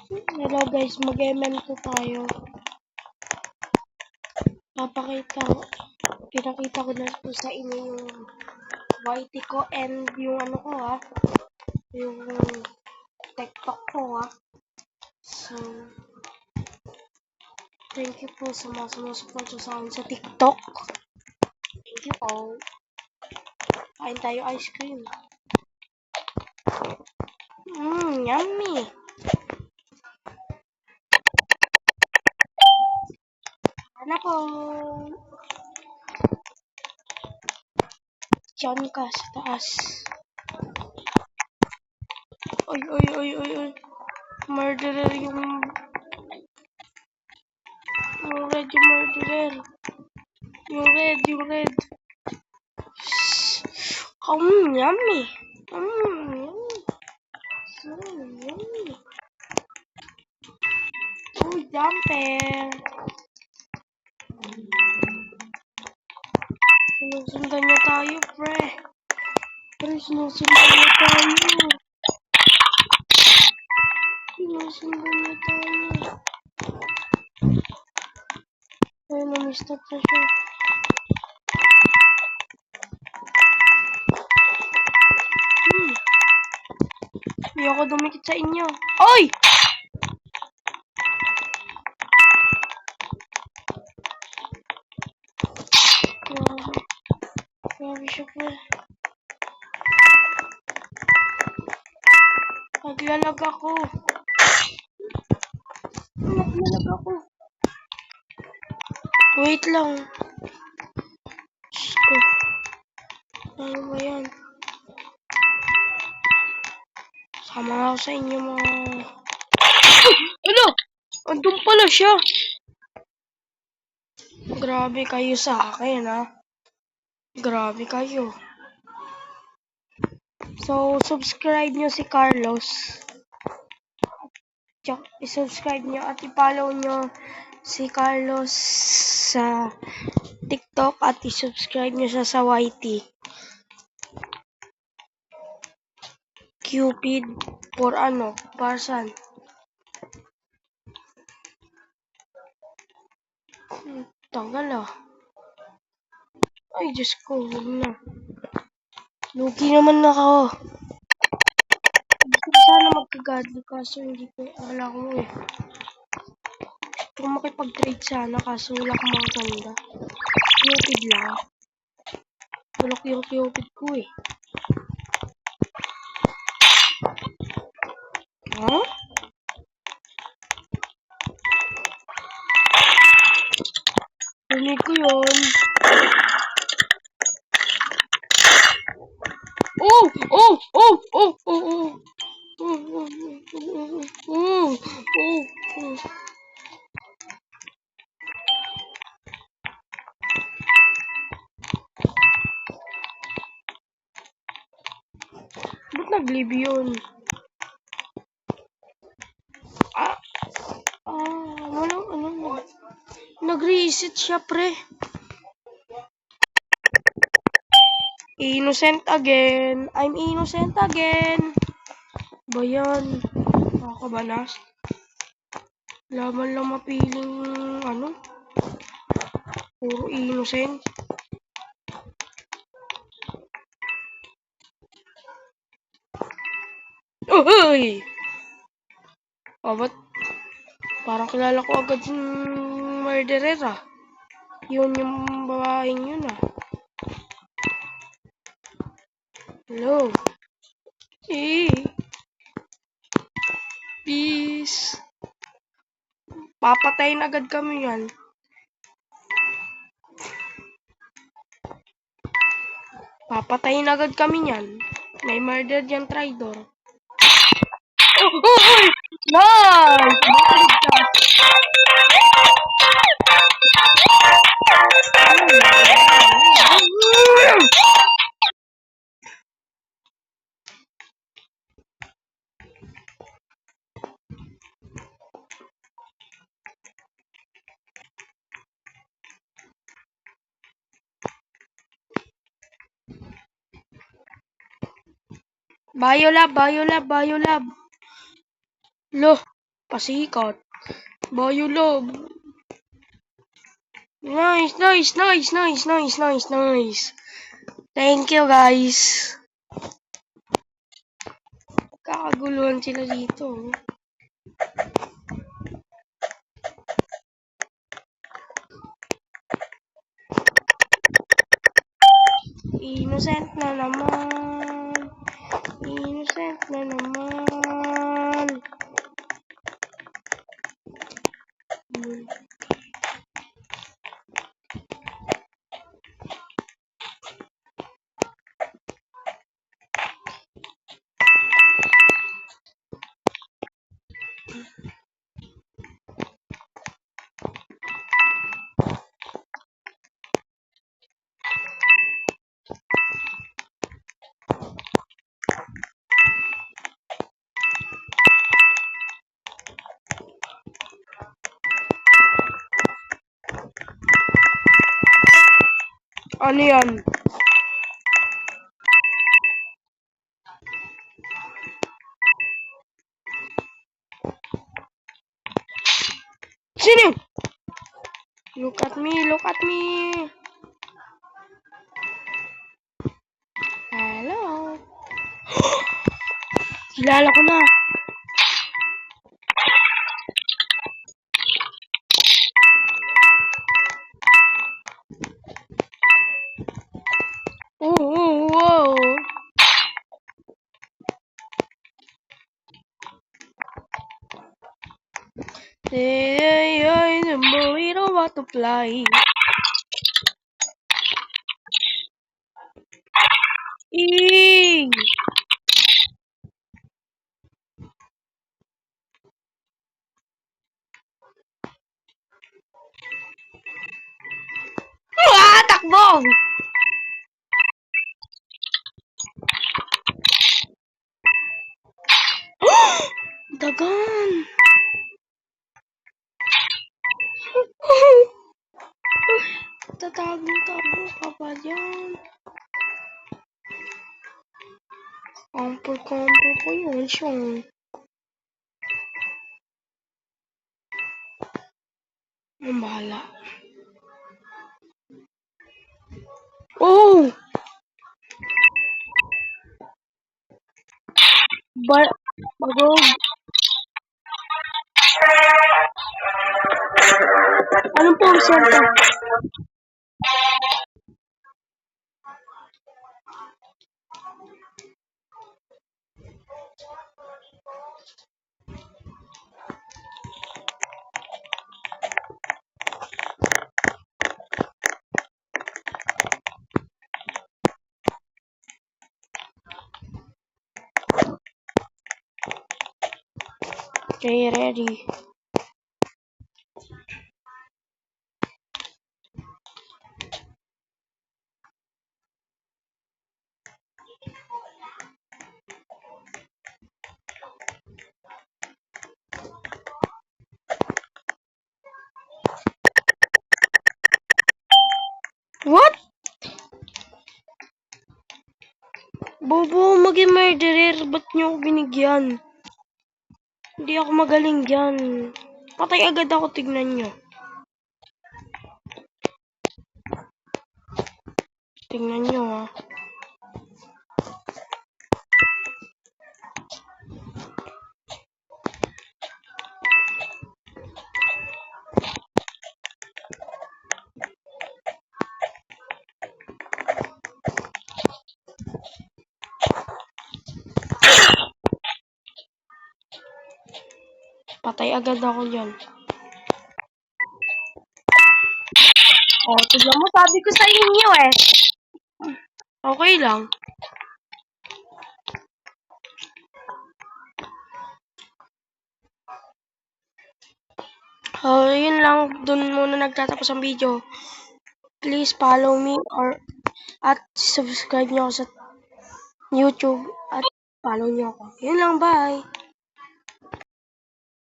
Hello guys, mag-MN2 tayo. Pinakita ko na po sa inyo yung YT ko and yung ano ko yung TikTok ko So, thank you po sa mga sumusupport sa akin sa TikTok. Thank you po. Kain tayo ice cream. Yummy! Ano po? Diyan ka sa taas. Oy. Murderer yung red yung murderer. Yung red. Yummy. Yummy. Oh, jumper. Sinusundan niya tayo, pre. Sinusundan niya tayo. Ayun, na-mistap na siya. Hindi ako dumikit sa inyo. Oy! Grabe siya, pre. Naglalag ako. Wait lang. Sko. Ano ba yan? Sama ako sa inyo mga... Ano? Andun pala siya. Grabe kayo sa akin, Grabe kayo. So, subscribe nyo si Carlos. I-subscribe nyo at i-follow nyo si Carlos sa TikTok at i-subscribe nyo siya sa YT. Cupid for Parsan. Tanggal Ay, Diyos ko, huwag na. Lugi naman ako. Gusto ko sana magka-godly kaso hindi ko wala ko Gusto ko makipag-trade sana kaso wala akong mga ganda. Cupid lang. Bulok yung Cupid ko Rinig ko yun. Ba't nag-leave yun? Walang nag-reset siya, pre. Innocent again. I'm innocent again. Bayan. Nakakabalas. Laban lang mapiling puro innocent. Uy! Ba't parang kilala ko agad yung murderer Yun yung babaeng yun Hello. Peace. Papatayin agad kami yan. Papatayin agad kami yan. May murder dyan, traitor. Nice! Biolab. Lo. Pasikat. Bayo love. Nice, nice, nice, nice, nice, nice, nice. Thank you, guys. Kakaguluhan sila dito. Innocent na naman. Innocent na naman. Ano yan? Sino? Look at me, look at me. Hello. Kilala ko na. Wow. Hey, we don't want to fly. Eee. Takbo! Dagan! Tatago-tago ka pa dyan. Kampo-kampo ko yun siya. Ang bahala. Oh! Bagog. Anong porsyento? Okay, ready. What? Bobo, maging murderer. Ba't niyo ako binigyan? Hindi ako magaling dyan. Patay agad ako, tignan nyo. Tignan nyo, ha. Patay agad ako dyan. Oh, tignan mo, sabi ko sa inyo eh. Okay lang. Yun lang. Dun muna nagtatapos ang video. Please follow me at subscribe nyo ako sa YouTube at follow nyo ako. Yun lang, bye!